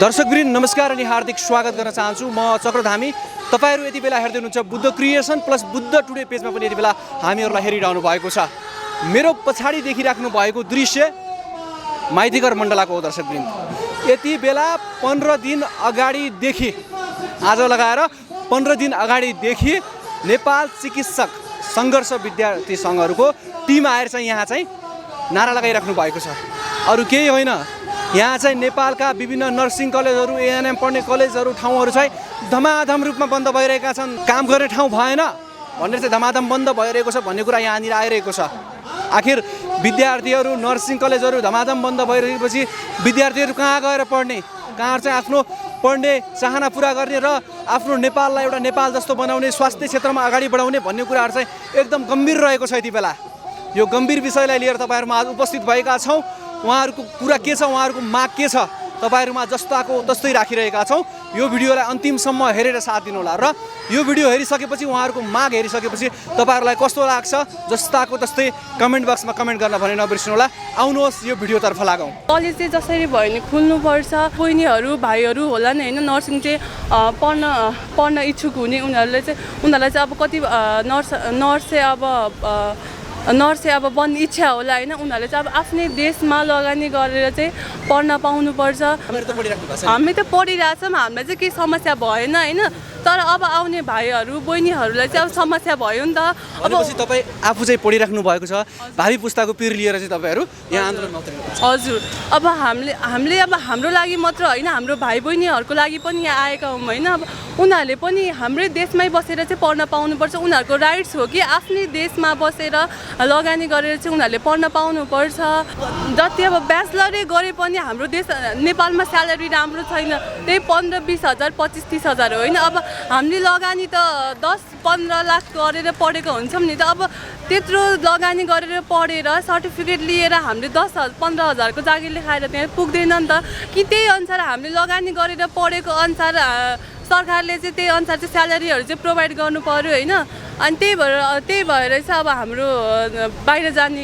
दर्शकवृन्द नमस्कार अनि हार्दिक स्वागत गर्न चाहन्छु। म चक्रधामी। तपाईहरु यति बेला हेर्दै हुनुहुन्छ Buddha creation plus Buddha today पेजमा पनि यति बेला हामीहरुलाई हेरिरहनु भएको छ। मेरो पछाडी देखिराख्नु भएको दृश्य माइतीघर मण्डलाको हो। दर्शकवृन्द यति बेला 15 दिन अगाडिदेखि आज लगाएर 15 दिन अगाडिदेखि नेपाल चिकित्सक संघर्ष विद्यार्थी संघहरुको टिम आएर चाहिँ यहाँ चाहिँ नारा लगाइराख्नु भएको छ। अरु केही होइन, यहाँ चाहिँ नेपालका विभिन्न नर्सिङ कलेजहरू, एएनएम पढ्ने कलेजहरू, ठाउँहरू चाहिँ धमाधम रूपमा बन्द भइरहेका छन्। काम गर्ने ठाउँ भएन भनेर चाहिँ धमाधम बन्द भइरहेको छ भन्ने कुरा यहाँनिर आइरहेको छ। आखिर विद्यार्थीहरू, नर्सिङ कलेजहरू धमाधम बन्द भइरहेपछि विद्यार्थीहरू कहाँ गएर पढ्ने, कहाँ चाहिँ आफ्नो पढ्ने चाहना पुरा गर्ने र आफ्नो नेपाललाई एउटा नेपाल जस्तो बनाउने, स्वास्थ्य क्षेत्रमा अगाडि बढाउने भन्ने कुराहरू चाहिँ एकदम गम्भीर रहेको छ। यति बेला यो गम्भीर विषयलाई लिएर तपाईहरुमा आज उपस्थित भएका छौँ। उहाँहरूको कुरा के छ, उहाँहरूको माग के छ, तपाईहरुमा जस्ताको तस्तै राखिरहेका छौँ। यो भिडियोलाई अन्तिमसम्म हेरेर साथ दिनु होला र यो भिडियो हेरिसकेपछि, उहाँहरूको माग हेरिसकेपछि तपाईहरुलाई कस्तो लाग्छ जस्ताको तस्तै कमेन्ट बक्समा कमेन्ट गर्न भने नबिर्सनु होला। आउनुहोस् यो भिडियोतर्फ लागौँ। कलेज चाहिँ जसरी भयो नि खुल्नुपर्छ। बहिनीहरू भाइहरू होला नि होइन, नर्सिङ चाहिँ पढ्न इच्छुक हुने उनीहरूलाई चाहिँ अब कति नर्स अब बन्ने इच्छा होला होइन, उनीहरूले चाहिँ अब आफ्नै देशमा लगानी गरेर चाहिँ पढ्न पाउनुपर्छ। हामी त पढिरहेछौँ, हामीलाई चाहिँ केही समस्या भएन होइन, तर अब आउने भाइहरू बहिनीहरूलाई चाहिँ अब समस्या भयो नि त। अब तपाईँ आफू चाहिँ पढिराख्नु भएको छ, भावी पुस्ताको पिर लिएर चाहिँ तपाईँहरू यहाँ आन्दोलनमा उत्रिनु। हजुर, अब हामीले अब हाम्रो लागि मात्र होइन, हाम्रो भाइ बहिनीहरूको लागि पनि यहाँ आएका हौँ होइन। अब उनीहरूले पनि हाम्रै देशमै बसेर चाहिँ पढ्न पाउनुपर्छ। उनीहरूको राइट्स हो कि आफ्नै देशमा बसेर लगानी गरेर चाहिँ उनीहरूले पढ्न पाउनुपर्छ। जति अब ब्याचलरै गरे पनि हाम्रो देश नेपालमा स्यालेरी राम्रो छैन, त्यही 15-20 हजार 25-30 हजार होइन। अब हामीले लगानी त 10-15 लाख गरेर पढेको हुन्छौँ नि त। अब त्यत्रो लगानी गरेर पढेर सर्टिफिकेट लिएर हामीले 10-15 हजारको जागिरले खाएर त्यहाँ पुग्दैन नि त। कि त्यही अनुसार हामीले लगानी गरेर पढेको अनुसार सरकारले चाहिँ त्यही अनुसार चाहिँ स्यालेरीहरू चाहिँ प्रोभाइड गर्नु पर्यो होइन। अनि त्यही भएर चाहिँ अब हाम्रो बाहिर जाने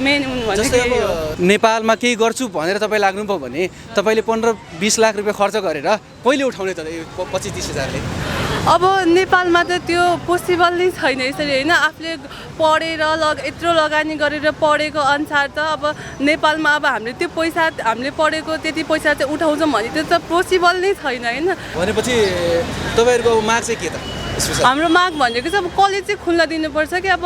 मेन भनेको नेपालमा केही गर्छु भनेर तपाईँ लाग्नुभयो भने तपाईँले 15-20 लाख रुपियाँ खर्च गरेर कहिले उठाउने त 25-30 हजारले? अब नेपालमा त त्यो पोसिबल नै छैन यसरी होइन। आफूले पढेर यत्रो लगानी गरेर पढेको अनुसार त अब नेपालमा अब हामीले त्यो पैसा हामीले पढेको त्यति पैसा चाहिँ उठाउँछौँ भने त्यो त पोसिबल नै छैन होइन। भनेपछि तपाईँहरूको माग चाहिँ के त? हाम्रो माग भनेको चाहिँ अब कलेज चाहिँ खुल्न दिनुपर्छ कि अब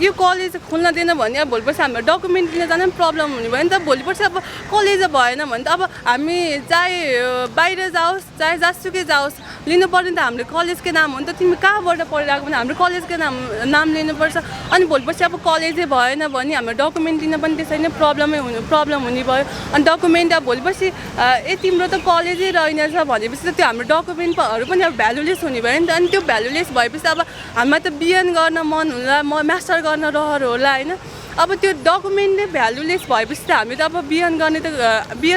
यो कलेज खुल्न दिएन भने अब भोलिपर्सि हाम्रो डकुमेन्ट लिन जान पनि प्रब्लम हुने भयो नि त। भोलिपर्सि अब कलेज भएन भने त अब हामी चाहे बाहिर जाओस् चाहे जहाँसुकै जाओस् लिनुपर्ने त हाम्रो कलेजकै नाम हो नि त। तिमी कहाँबाट पढिरहेको भने हाम्रो कलेजकै नाम लिनुपर्छ। अनि भोलिपर्सि अब कलेजै भएन भने हाम्रो डकुमेन्ट लिन पनि त्यसरी नै प्रब्लम हुने भयो। अनि डकुमेन्ट अब भोलिपर्सि तिम्रो त कलेजै रहेनछ भनेपछि त त्यो हाम्रो डकुमेन्टहरू पनि अब भ्यालुलेस हुने भयो नि त। अनि त्यो भ्यालुलेस भएपछि अब हामीलाई त बिएन गर्न मन होला, मास्टर गर्न रहर होला होइन। अब त्यो डकुमेन्ट नै भ्यालुलेस भएपछि त हामी त अब बिएन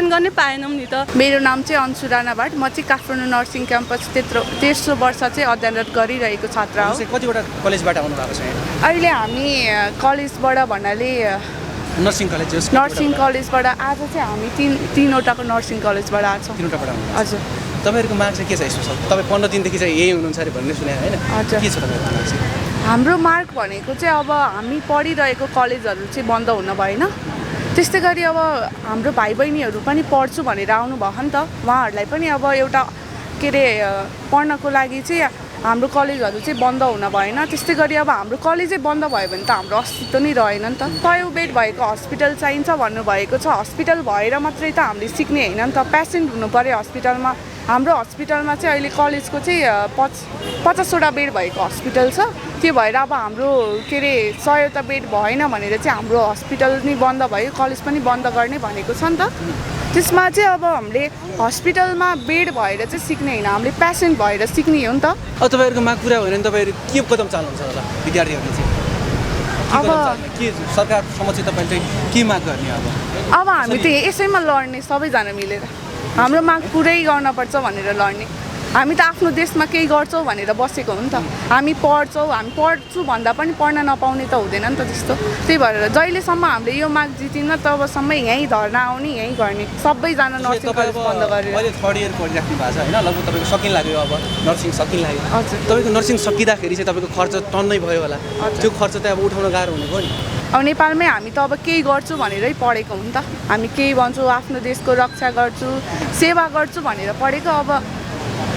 गर्ने पाएनौँ नि त। मेरो नाम चाहिँ अन्सु राणा भाट। म चाहिँ काठमाडौँ नर्सिङ क्याम्पस तेस्रो वर्ष चाहिँ अध्ययनरत गरिरहेको छात्र हो। कतिवटा कलेजबाट आउनु भएको छ? अहिले हामी कलेजबाट भन्नाले नर्सिङ कलेजबाट आज चाहिँ हामी तीनवटाको नर्सिङ कलेजबाट आएको छौँ। तीनवटाबाट आउनु? हजुर। तपाईँहरूको माग चाहिँ के छ यसो? तपाईँ 15 दिनदेखि चाहिँ यही हुनुहुन्छ अरे भन्ने सुने होइन? हजुर। के छ तपाईँको माग चाहिँ? हाम्रो माग भनेको चाहिँ अब हामी पढिरहेको कलेजहरू चाहिँ बन्द हुन भएन। त्यस्तै गरी अब हाम्रो भाइ बहिनीहरू पनि पढ्छु भनेर आउनुभयो नि त, उहाँहरूलाई पनि अब एउटा के अरे पढ्नको लागि चाहिँ हाम्रो कलेजहरू चाहिँ बन्द हुन भएन। त्यस्तै गरी अब हाम्रो कलेजै बन्द भयो भने त हाम्रो अस्तित्व नै रहेन नि त। 100 बेड भएको हस्पिटल चाहिन्छ भन्नुभएको छ। हस्पिटल भएर मात्रै त हामीले सिक्ने होइन नि त, पेसेन्ट हुनु पऱ्यो हस्पिटलमा। हाम्रो हस्पिटलमा चाहिँ अहिले कलेजको चाहिँ 50वटा बेड भएको हस्पिटल छ। त्यो भएर अब हाम्रो के अरे 100वटा बेड भएन भनेर चाहिँ हाम्रो हस्पिटल नै बन्द भयो, कलेज पनि बन्द गर्ने भनेको छ नि त। त्यसमा चाहिँ अब हामीले हस्पिटलमा बेड भएर चाहिँ सिक्ने होइन, हामीले पेसेन्ट भएर सिक्ने हो नि त। अब तपाईँहरूको माग पुरा भयो भने तपाईँहरू के कदम चाल्नुहुन्छ होला विद्यार्थीहरूले चाहिँ? अब के सरकार समक्ष तपाईँले चाहिँ के माग गर्ने? अब हामी त यसैमा लड्ने सबैजना मिलेर हाम्रो माग पुरै गर्नुपर्छ भनेर लड्ने। हामी त आफ्नो देशमा केही गर्छौँ भनेर बसेको हो नि त। हामी पढ्छु भन्दा पनि पढ्न नपाउने त हुँदैन नि त त्यस्तो। त्यही भएर जहिलेसम्म हामीले यो माग जितिन्न तबसम्म यहीँ धर्ना आउने, यहीँ गर्ने, सबैजना नर्सिङ कलेज बन्द गरेर। अहिले 3rd इयर पढिराख्नु भएको छ होइन, लगभग तपाईँको सकिन लाग्यो, अब नर्सिङ सकिन लाग्यो। हजुर। तपाईँको नर्सिङ सकिँदाखेरि चाहिँ तपाईँको खर्च टन्नै भयो होला, त्यो खर्च चाहिँ अब उठाउन गाह्रो हुने भयो नि। अब नेपालमै हामी त अब केही गर्छु भनेरै पढेको हो नि त। हामी केही भन्छु, आफ्नो देशको रक्षा गर्छु, सेवा गर्छु भनेर पढेको। अब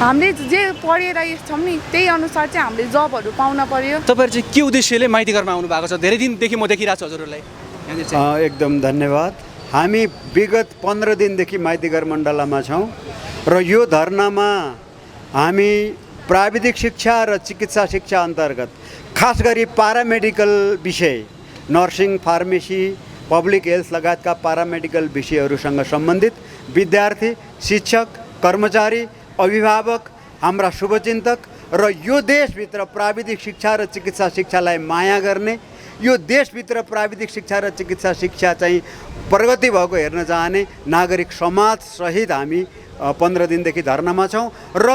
हामीले जे पढेर छौँ नि त्यही अनुसार चाहिँ हामीले जबहरू पाउन पर्यो। तपाईँहरू चाहिँ के उद्देश्यले माइती घरमा आउनु भएको छ? धेरै दिनदेखि म देखिरहेको छु हजुरहरूलाई यहाँनिर चाहिँ। एकदम धन्यवाद। हामी विगत 15 दिनदेखि माइतीघर मण्डलामा छौँ र यो धर्नामा हामी प्राविधिक शिक्षा र चिकित्सा शिक्षा अन्तर्गत खास गरी पारामेडिकल विषय, नर्सिङ, फार्मेसी, पब्लिक हेल्थ लगायतका पारामेडिकल विषयहरूसँग सम्बन्धित विद्यार्थी, शिक्षक, कर्मचारी, अभिभावक, हाम्रा शुभचिन्तक र यो देशभित्र प्राविधिक शिक्षा र चिकित्सा शिक्षालाई माया गर्ने, यो देशभित्र प्राविधिक शिक्षा र चिकित्सा शिक्षा चाहिँ प्रगति भएको हेर्न चाहने नागरिक समाजसहित हामी 15 दिनदेखि धर्नामा छौँ र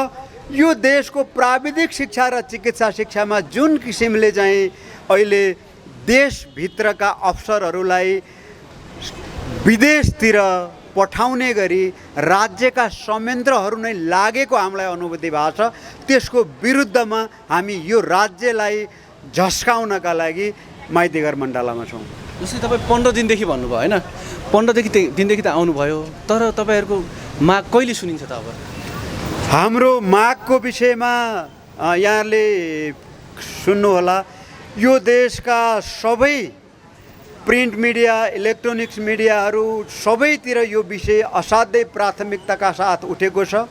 यो देशको प्राविधिक शिक्षा र चिकित्सा शिक्षामा जुन किसिमले चाहिँ अहिले देशभित्रका अफसरहरूलाई विदेशतिर पठाउने गरी राज्यका संयन्त्रहरू नै लागेको हामीलाई अनुभूति भएको छ, त्यसको विरुद्धमा हामी यो राज्यलाई झस्काउनका लागि माइतीघर मण्डलामा छौँ। जस्तै तपाईँ 15 दिनदेखि भन्नुभयो होइन, 15 दिनदेखि त आउनुभयो, तर तपाईँहरूको माग कहिले सुनिन्छ त? अब हाम्रो मागको विषयमा यहाँले सुन्नुहोला, यो देशका सबै प्रिन्ट मिडिया, इलेक्ट्रोनिक्स मिडियाहरू सबैतिर यो विषय असाध्यै प्राथमिकताका साथ उठेको छ।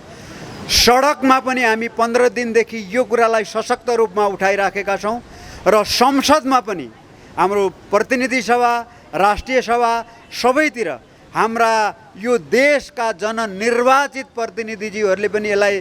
सडकमा पनि हामी 15 दिनदेखि यो कुरालाई सशक्त रूपमा उठाइराखेका छौँ र संसदमा पनि हाम्रो प्रतिनिधि सभा, राष्ट्रिय सभा सबैतिर हाम्रा यो देशका जननिर्वाचित प्रतिनिधिज्यूहरूले पनि यसलाई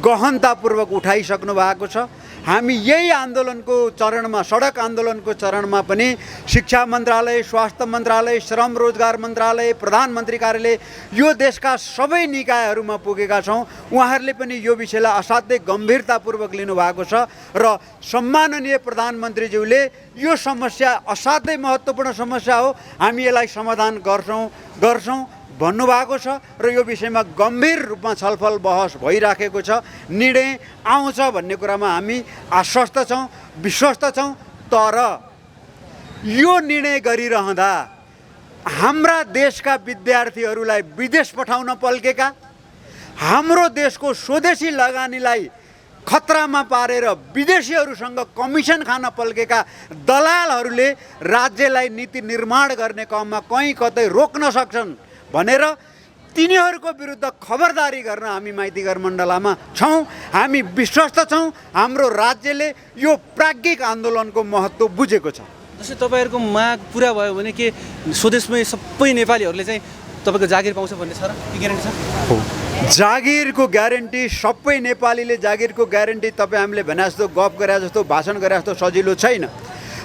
गहनतापूर्वक उठाइसक्नु भएको छ। हामी यही आन्दोलनको चरणमा, सडक आन्दोलनको चरणमा पनि शिक्षा मन्त्रालय, स्वास्थ्य मन्त्रालय, श्रम रोजगार मन्त्रालय, प्रधानमन्त्री कार्यालय, यो देशका सबै निकायहरूमा पुगेका छौँ। उहाँहरूले पनि यो विषयलाई असाध्यै गम्भीरतापूर्वक लिनुभएको छ र सम्माननीय प्रधानमन्त्रीज्यूले यो समस्या असाध्यै महत्त्वपूर्ण समस्या हो, हामी यसलाई समाधान गर्छौँ भन्नुभएको छ र यो विषयमा गम्भीर रूपमा छलफल बहस भइराखेको छ। निर्णय आउँछ भन्ने कुरामा हामी आश्वस्त छौँ, विश्वस्त छौँ। तर यो निर्णय गरिरहँदा हाम्रा देशका विद्यार्थीहरूलाई विदेश पठाउन पल्केका, हाम्रो देशको स्वदेशी लगानीलाई खतरामा पारेर विदेशीहरूसँग कमिसन खान पल्केका दलालहरूले राज्यलाई नीति निर्माण गर्ने काममा कहीँ कतै रोक्न सक्छन् भनेर तिनीहरूको विरुद्ध खबरदारी गर्न हामी माइतीघर मण्डलामा छौँ। हामी विश्वस्त छौँ हाम्रो राज्यले यो प्राज्ञिक आन्दोलनको महत्त्व बुझेको छ। जस्तै तपाईँहरूको माग पुरा भयो भने के स्वदेशमै सबै नेपालीहरूले चाहिँ तपाईँको जागिर पाउँछ भन्ने छ र के ग्यारेन्टी छ? जागिरको ग्यारेन्टी, सबै नेपालीले जागिरको ग्यारेन्टी तपाईँ हामीले भने जस्तो गफ गरे जस्तो भाषण गरे जस्तो सजिलो छैन।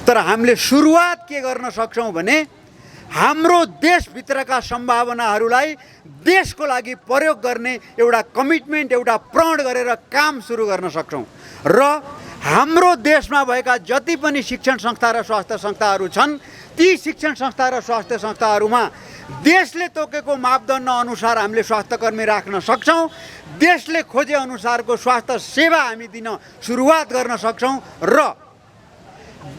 तर हामीले सुरुवात के गर्न सक्छौँ भने हाम्रो देशभित्रका सम्भावनाहरूलाई देशको लागि प्रयोग गर्ने एउटा कमिटमेन्ट, एउटा प्रण गरेर काम सुरु गर्न सक्छौँ र हाम्रो देशमा भएका जति पनि शिक्षण संस्था र स्वास्थ्य संस्थाहरू छन्, ती शिक्षण संस्था र स्वास्थ्य संस्थाहरूमा देशले तोकेको मापदण्ड अनुसार हामीले स्वास्थ्यकर्मी राख्न सक्छौँ। देशले खोजे अनुसारको स्वास्थ्य सेवा हामी दिन सुरुवात गर्न सक्छौँ र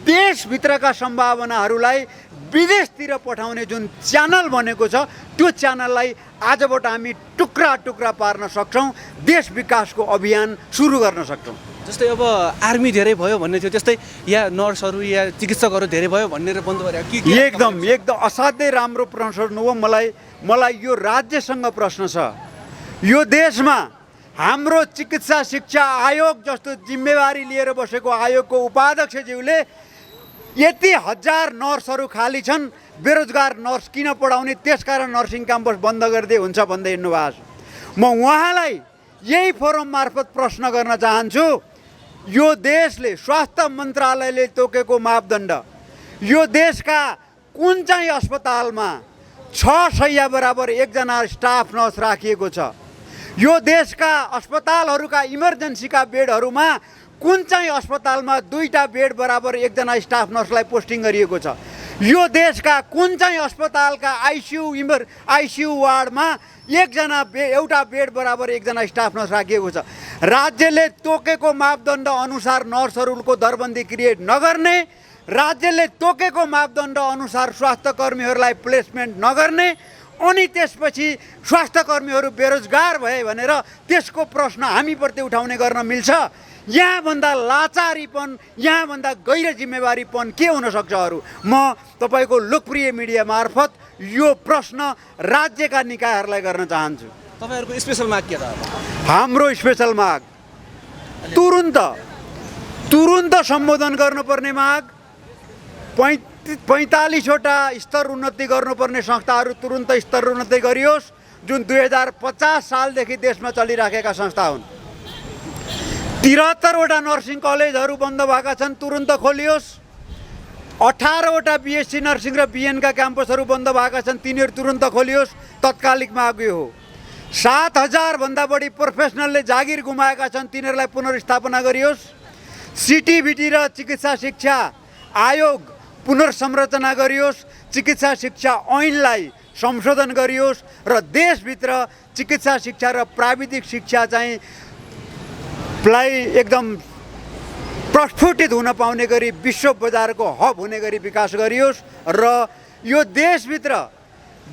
देशभित्रका सम्भावनाहरूलाई विदेशतिर पठाउने जुन च्यानल बनेको छ त्यो च्यानललाई आजबाट हामी टुक्रा टुक्रा पार्न सक्छौँ, देश विकासको अभियान सुरु गर्न सक्छौँ। जस्तै अब आर्मी धेरै भयो भन्ने थियो, त्यस्तै या नर्सहरू या चिकित्सकहरू धेरै भयो भनेर बन्द गरे कि? एकदम असाध्यै राम्रो प्रश्न हो। मलाई यो राज्यसँग प्रश्न छ। यो देशमा हाम्रो चिकित्सा शिक्षा आयोग जस्तो जिम्मेवारी लिएर बसेको आयोगको उपाध्यक्षज्यूले यति हजार नर्सहरू खाली छन्, बेरोजगार नर्स किन पढाउने, त्यसकारण नर्सिङ क्याम्पस बन्द गरिदिए हुन्छ भन्दै हिँड्नुभएको छ। म उहाँलाई यही फोरम मार्फत प्रश्न गर्न चाहन्छु, यो देशले, स्वास्थ्य मन्त्रालयले तोकेको मापदण्ड, यो देशका कुन चाहिँ अस्पतालमा 6 शैय्या बराबर 1 जना स्टाफ नर्स राखिएको छ? यो देशका अस्पतालहरूका इमर्जेन्सीका बेडहरूमा कुन चाहिँ अस्पतालमा 2टा बेड बराबर 1जना स्टाफ नर्सलाई पोस्टिङ गरिएको छ? यो देशका कुन चाहिँ अस्पतालका आइसियु वार्डमा एउटा बेड बराबर 1जना स्टाफ नर्स राखिएको छ? राज्यले तोकेको मापदण्ड अनुसार नर्सहरूको दरबन्दी क्रिएट नगर्ने, राज्यले तोकेको मापदण्ड अनुसार स्वास्थ्य कर्मीहरूलाई प्लेसमेन्ट नगर्ने, अनि त्यसपछि स्वास्थ्य कर्मीहरू बेरोजगार भए भनेर त्यसको प्रश्न हामीप्रति उठाउने गर्न मिल्छ? यहाँभन्दा लाचारीपन, यहाँभन्दा गैर जिम्मेवारीपन के हुन सक्छ अरू? म तपाईँको लोकप्रिय मिडिया मार्फत यो प्रश्न राज्यका निकायहरूलाई गर्न चाहन्छु। तपाईँहरूको स्पेसल माग के त? हाम्रो स्पेसल माग तुरुन्त सम्बोधन गर्नुपर्ने माग, 45वटा स्तर उन्नति गर्नुपर्ने संस्थाहरू तुरुन्त स्तर उन्नति गरियोस्, जुन 2050 सालदेखि देशमा चलिराखेका संस्था हुन्। 73वटा नर्सिङ कलेजहरू बन्द भएका छन्, तुरुन्त खोलियोस्। 18वटा बिएससी नर्सिङ र बिएनका क्याम्पसहरू बन्द भएका छन्, तिनीहरू तुरुन्त खोलियोस्। तत्कालिक माग यो हो। 7000 भन्दा बढी प्रोफेसनलले जागिर गुमाएका छन्, तिनीहरूलाई पुनर्स्थापना गरियोस्। सिटिभिटी र चिकित्सा शिक्षा आयोग पुनर्संरचना गरियोस्। चिकित्सा शिक्षा ऐनलाई संशोधन गरियोस् र देशभित्र चिकित्सा शिक्षा र प्राविधिक शिक्षा चाहिँ एकदम प्रस्फुटित हुन पाउने गरी विश्व बजारको हब हुने गरी विकास गरियोस् र यो देशभित्र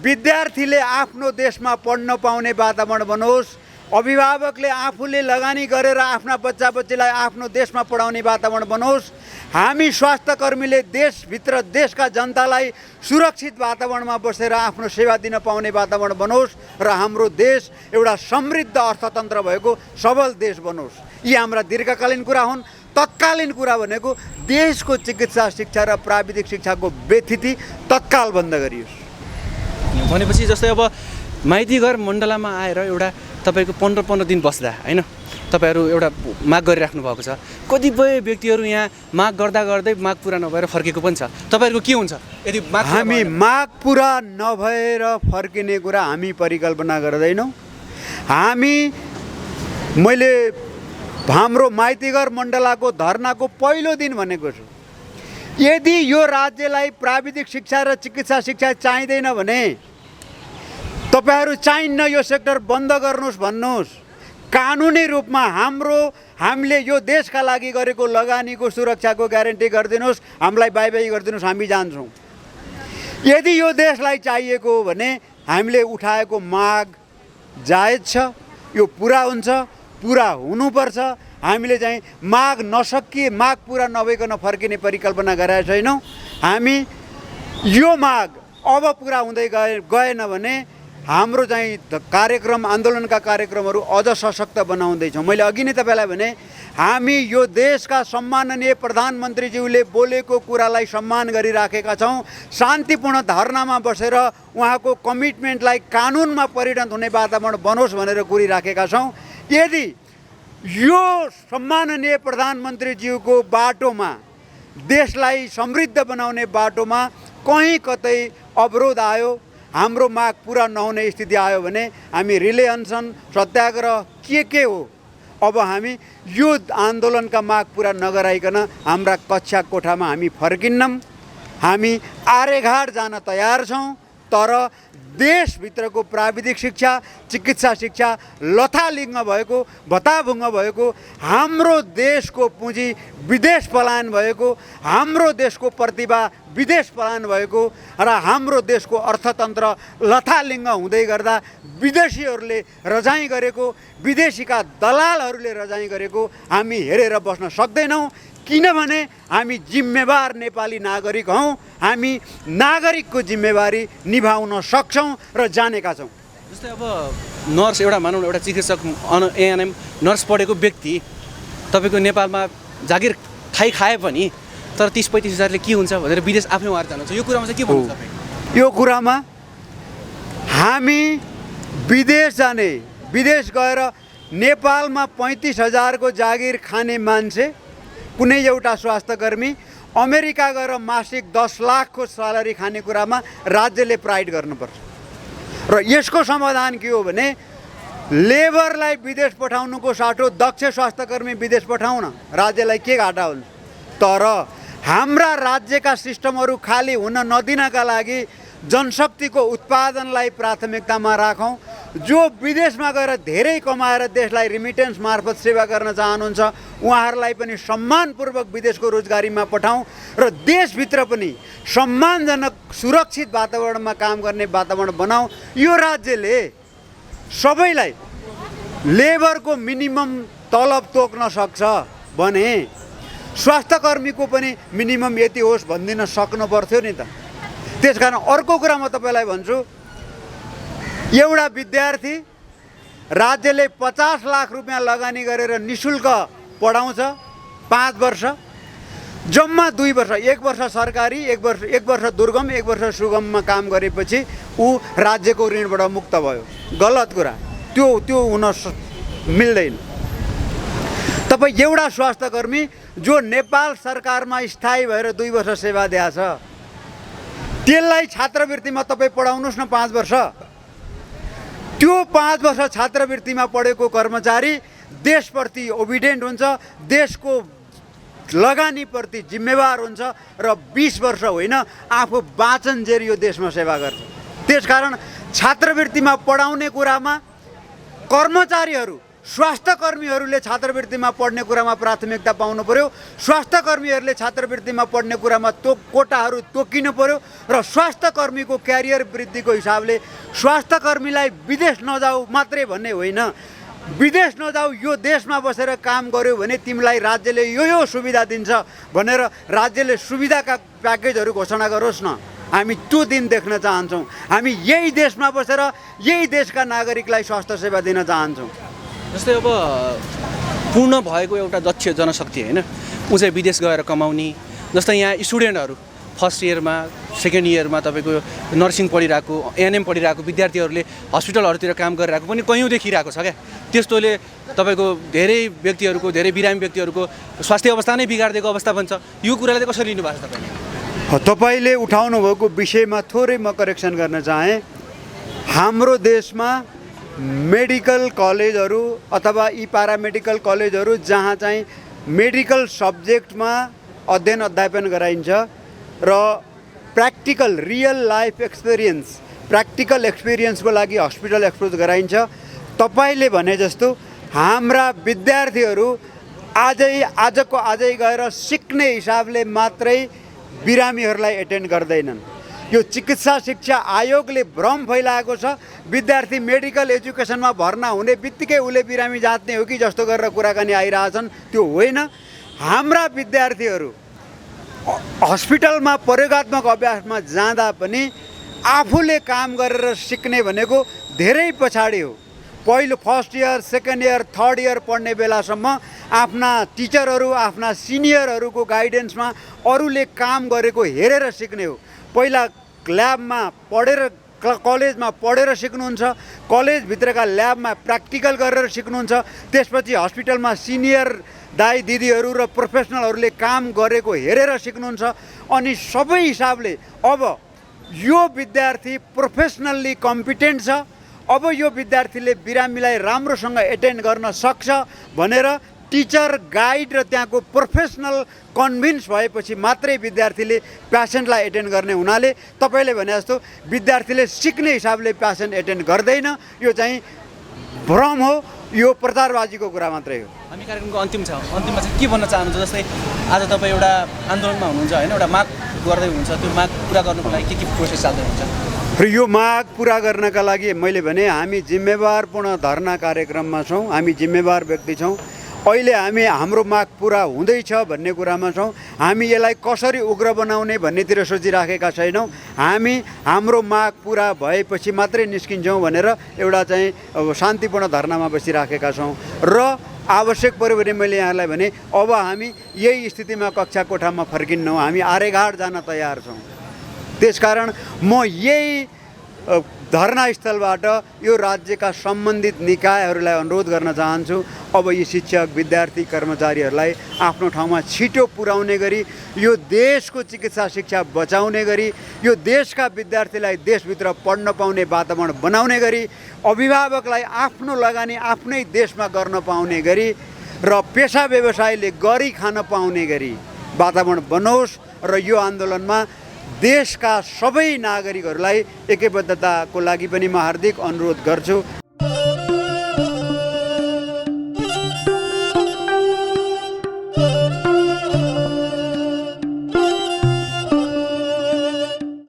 विद्यार्थीले आफ्नो देशमा पढ्न पाउने वातावरण बनोस्, अभिभावकले आफूले लगानी गरेर आफ्ना बच्चा बच्चीलाई आफ्नो देशमा पढाउने वातावरण बनोस्, हामी स्वास्थ्य कर्मीले देशभित्र देशका जनतालाई सुरक्षित वातावरणमा बसेर आफ्नो सेवा दिन पाउने वातावरण बनोस् र हाम्रो देश एउटा समृद्ध अर्थतन्त्र भएको सबल देश बनोस्। यी हाम्रा दीर्घकालीन कुरा हुन्। तत्कालीन कुरा भनेको देशको चिकित्सा शिक्षा र प्राविधिक शिक्षाको व्यथिति तत्काल बन्द गरियोस्। भनेपछि जस्तै अब माइतीघर मण्डलामा आएर एउटा तपाईँको 15 दिन बस्दा होइन, तपाईँहरू एउटा माग गरिराख्नु भएको छ। कतिपय व्यक्तिहरू यहाँ माग गर्दा गर्दै माग पुरा नभएर फर्केको पनि छ। तपाईँहरूको के हुन्छ यदि हामी माग पुरा नभएर फर्किने कुरा हामी परिकल्पना गर्दैनौँ। मैले हाम्रो माइतीघर मण्डलाको धरनाको पहिलो दिन भनेको छु, यदि यो राज्यलाई प्राविधिक शिक्षा र चिकित्सा शिक्षा चाहिँदैन भने तपाईँहरू चाहिन्न यो सेक्टर बन्द गर्नुहोस् भन्नुहोस्। कानुनी रूपमा हामीले यो देशका लागि गरेको लगानीको सुरक्षाको ग्यारेन्टी गरिदिनुहोस्, हामीलाई बाई गरिदिनुहोस्, हामी जान्छौँ। यदि यो देशलाई चाहिएको हो भने हामीले उठाएको माग जायज छ, यो पुरा हुन्छ, पुरा हुनुपर्छ। हामीले चाहिँ माग पुरा नभइकन फर्किने परिकल्पना गरेका छैनौँ। हामी यो माग अब पुरा हुँदै गएन भने हाम्रो चाहिँ कार्यक्रम, आन्दोलनका कार्यक्रमहरू अझ सशक्त बनाउँदैछौँ। मैले अघि नै तपाईँलाई भने हामी यो देशका सम्माननीय प्रधानमन्त्रीज्यूले बोलेको कुरालाई सम्मान गरिराखेका छौँ। शान्तिपूर्ण धरनामा बसेर उहाँको कमिटमेन्टलाई कानुनमा परिणत हुने वातावरण बनोस् भनेर कुरिराखेका छौँ। यदि यो सम्माननीय प्रधानमन्त्रीज्यूको बाटोमा, देशलाई समृद्ध बनाउने बाटोमा कहीँ कतै अवरोध आयो, हाम्रो माग पुरा नहुने स्थिति आयो भने हामी रिले अनसन, सत्याग्रह के हो, अब हामी यो आन्दोलनका माग पुरा नगराइकन हाम्रा कक्षा कोठामा हामी फर्किन्नौँ। हामी आरेघाट जान तयार छौँ, तर देशभित्रको प्राविधिक शिक्षा, चिकित्सा शिक्षा लथालिङ्ग भएको, भत्ताभुङ्ग भएको, हाम्रो देशको पुँजी विदेश पलायन भएको, हाम्रो देशको प्रतिभा विदेश पलायन भएको र हाम्रो देशको अर्थतन्त्र लथालिङ्ग हुँदै गर्दा विदेशीहरूले रजाइ गरेको, विदेशीका दलालहरूले रजाइ गरेको हामी हेरेर बस्न सक्दैनौँ। किनभने हामी जिम्मेवार नेपाली नागरिक हौँ। हामी नागरिकको जिम्मेवारी निभाउन सक्छौँ र जानेका छौँ। जस्तै अब नर्स, एउटा मानौँ एउटा चिकित्सक, एएनएम नर्स पढेको व्यक्ति तपाईँको नेपालमा जागिर खाए पनि तर 30-35 हजारले के हुन्छ भनेर विदेश आफ्नै उहाँहरू जानुहुन्छ। यो कुरामा चाहिँ के भन्नुहुन्छ तपाईँ? यो कुरामा हामी विदेश गएर नेपालमा 35,000को जागिर खाने मान्छे, कुनै एउटा स्वास्थ्यकर्मी अमेरिका गएर मासिक 10 लाखको स्यालेरी खाने कुरामा राज्यले प्राइड गर्नुपर्छ। र यसको समाधान के हो भने लेबरलाई विदेश पठाउनुको साटो दक्ष स्वास्थ्यकर्मी विदेश पठाउन राज्यलाई के घाटा हुन्छ। तर हाम्रा राज्यका सिस्टमहरू खाली हुन नदिनका लागि जनशक्तिको उत्पादनलाई प्राथमिकतामा राखौँ। जो विदेशमा गएर धेरै कमाएर देशलाई रिमिटेन्स मार्फत सेवा गर्न चाहनुहुन्छ उहाँहरूलाई पनि सम्मानपूर्वक विदेशको रोजगारीमा पठाउँ र देशभित्र पनि सम्मानजनक सुरक्षित वातावरणमा काम गर्ने वातावरण बनाऊ। यो राज्यले सबैलाई लेबरको मिनिमम तलब तोक्न सक्छ भने स्वास्थ्यकर्मीको पनि मिनिमम यति होस् भनिदिन सक्नु पर्थ्यो नि त। त्यसकारण अर्को कुरा म तपाईँलाई भन्छु, एउटा विद्यार्थी राज्यले 50 लाख रुपियाँ लगानी गरेर निशुल्क पढाउँछ 5 वर्ष, जम्मा 2 वर्ष, 1 वर्ष सरकारी, 1 वर्ष दुर्गम, 1 वर्ष सुगममा काम गरेपछि ऊ राज्यको ऋणबाट मुक्त भयो। गलत कुरा, त्यो हुन मिल्दैन। तपाईँ एउटा स्वास्थ्यकर्मी जो नेपाल सरकारमा स्थायी भएर 2 वर्ष सेवा दिएछ त्यसलाई छात्रवृत्तिमा तपाईँ पढाउनुहोस् न 5 वर्ष। त्यो 5 वर्ष छात्रवृत्तिमा पढेको कर्मचारी देशप्रति ओबिडेन्ट हुन्छ, देशको लगानीप्रति जिम्मेवार हुन्छ र 20 वर्ष होइन आफू बाँचन्जेल यो देशमा सेवा गर्छ। त्यसकारण छात्रवृत्तिमा पढाउने कुरामा कर्मचारीहरू स्वास्थ्यकर्मीहरूले छात्रवृत्तिमा पढ्ने कुरामा प्राथमिकता पाउनु पर्यो। स्वास्थ्यकर्मीहरूले छात्रवृत्तिमा पढ्ने कुरामा कोटाहरू तोकिनु पर्यो र स्वास्थ्यकर्मीको क्यारियर वृद्धिको हिसाबले स्वास्थ्यकर्मीलाई विदेश नजाऊ मात्रै भन्ने होइन, विदेश नजाऊ यो देशमा बसेर काम गर्यो भने तिमीलाई राज्यले यो सुविधा दिन्छ भनेर राज्यले सुविधाका प्याकेजहरू घोषणा गरोस् न। हामी त्यो दिन देख्न चाहन्छौँ। हामी यही देशमा बसेर यही देशका नागरिकलाई स्वास्थ्य सेवा दिन चाहन्छौँ। जस्तै अब पूर्ण भएको एउटा दक्ष जनशक्ति होइन, ऊ चाहिँ विदेश गएर कमाउने। जस्तै यहाँ स्टुडेन्टहरू फर्स्ट इयरमा सेकेन्ड इयरमा तपाईँको नर्सिङ पढिरहेको, एएनएम पढिरहेको विद्यार्थीहरूले हस्पिटलहरूतिर काम गरिरहेको पनि कैयौँ देखिरहेको छ क्या। त्यस्तोले तपाईँको धेरै व्यक्तिहरूको, धेरै बिरामी व्यक्तिहरूको स्वास्थ्य अवस्था नै बिगारिदिएको अवस्था बन्छ। यो कुरालाई चाहिँ कसरी लिनुभएको छ तपाईँले? तपाईँले उठाउनु भएको विषयमा थोरै म करेक्सन गर्न चाहेँ। हाम्रो देशमा मेडिकल कलेजहरू अथवा यी प्यारामेडिकल कलेजहरू जहाँ चाहिँ मेडिकल सब्जेक्टमा अध्ययन गराइन्छ र practical real life experience, practical एक्सपिरियन्सको लागि हस्पिटल एक्सपोज गराइन्छ। तपाईँले भने जस्तो हाम्रा विद्यार्थीहरू आजको आजै गएर सिक्ने हिसाबले मात्रै बिरामीहरूलाई एटेन्ड गर्दैनन्। यो चिकित्सा शिक्षा आयोगले भ्रम फैलाएको छ। विद्यार्थी मेडिकल एजुकेसनमा भर्ना हुने बित्तिकै उसले बिरामी जाँच्ने हो कि जस्तो गरेर कुराकानी आइरहेछन्, त्यो होइन। हाम्रा विद्यार्थीहरू हस्पिटलमा प्रयोगात्मक अभ्यासमा जाँदा पनि आफूले काम गरेर सिक्ने भनेको धेरै पछाडि हो। पहिलो first year, second year, third year पढ्ने बेलासम्म आफ्ना टिचरहरू, आफ्ना सिनियरहरूको गाइडेन्समा अरूले काम गरेको हेरेर सिक्ने हो। पहिला ल्याबमा पढेर, कलेजमा पढेर सिक्नुहुन्छ, कलेजभित्रका ल्याबमा प्र्याक्टिकल गरेर सिक्नुहुन्छ, त्यसपछि हस्पिटलमा सिनियर दाइ दिदीहरू र प्रोफेसनलहरूले काम गरेको हेरेर सिक्नुहुन्छ। अनि सबै हिसाबले अब यो विद्यार्थी प्रोफेसनल्ली कम्पिटेन्ट छ, अब यो विद्यार्थीले बिरामीलाई राम्रोसँग एटेन्ड गर्न सक्छ भनेर टिचर, गाइड र त्यहाँको प्रोफेसनल कन्भिन्स भएपछि मात्रै विद्यार्थीले प्यासेन्टलाई एटेन्ड गर्ने हुनाले तपाईँले भने जस्तो विद्यार्थीले सिक्ने हिसाबले प्यासेन्ट एटेन्ड गर्दैन। यो चाहिँ भ्रम हो, यो प्रचारबाजीको कुरा मात्रै हो। हामी कार्यक्रमको अन्तिममा चाहिँ के भन्न चाहनुहुन्छ? जस्तै आज तपाईँ एउटा आन्दोलनमा हुनुहुन्छ होइन, एउटा माग गर्दै हुनुहुन्छ, त्यो माग पुरा गर्नुको लागि के प्रोसेस चाल्दै हुन्छ? र यो माग पुरा गर्नका लागि मैले भने हामी जिम्मेवारपूर्ण धरना कार्यक्रममा छौँ, हामी जिम्मेवार व्यक्ति छौँ। अहिले हामी हाम्रो माग पुरा हुँदैछ भन्ने कुरामा छौँ। हामी यसलाई कसरी उग्र बनाउने भन्नेतिर सोचिराखेका छैनौँ। हामी हाम्रो माग पुरा भएपछि मात्रै निस्किन्छौँ भनेर एउटा चाहिँ अब शान्तिपूर्ण धरनामा बसिराखेका छौँ। र आवश्यक पऱ्यो भने मैले यहाँलाई भने अब हामी यही स्थितिमा कक्षा कोठामा फर्किन्नौँ, हामी आरेघाट जान तयार छौँ। त्यसकारण म यही धरनास्थलबाट यो राज्यका सम्बन्धित निकायहरूलाई अनुरोध गर्न चाहन्छु, अब यी शिक्षक विद्यार्थी कर्मचारीहरूलाई आफ्नो ठाउँमा छिटो पुर्याउने गरी यो देशको चिकित्सा शिक्षा बचाउने गरी यो देशका विद्यार्थीलाई देशभित्र पढ्न पाउने वातावरण बनाउने गरी अभिभावकलाई आफ्नो लगानी आफ्नै देशमा गर्न पाउने गरी र पेसा व्यवसायले गरी खान पाउने गरी वातावरण बनोस् र यो आन्दोलनमा देशका सबै नागरिकहरूलाई एकैबद्धताको लागि पनि म हार्दिक अनुरोध गर्छु।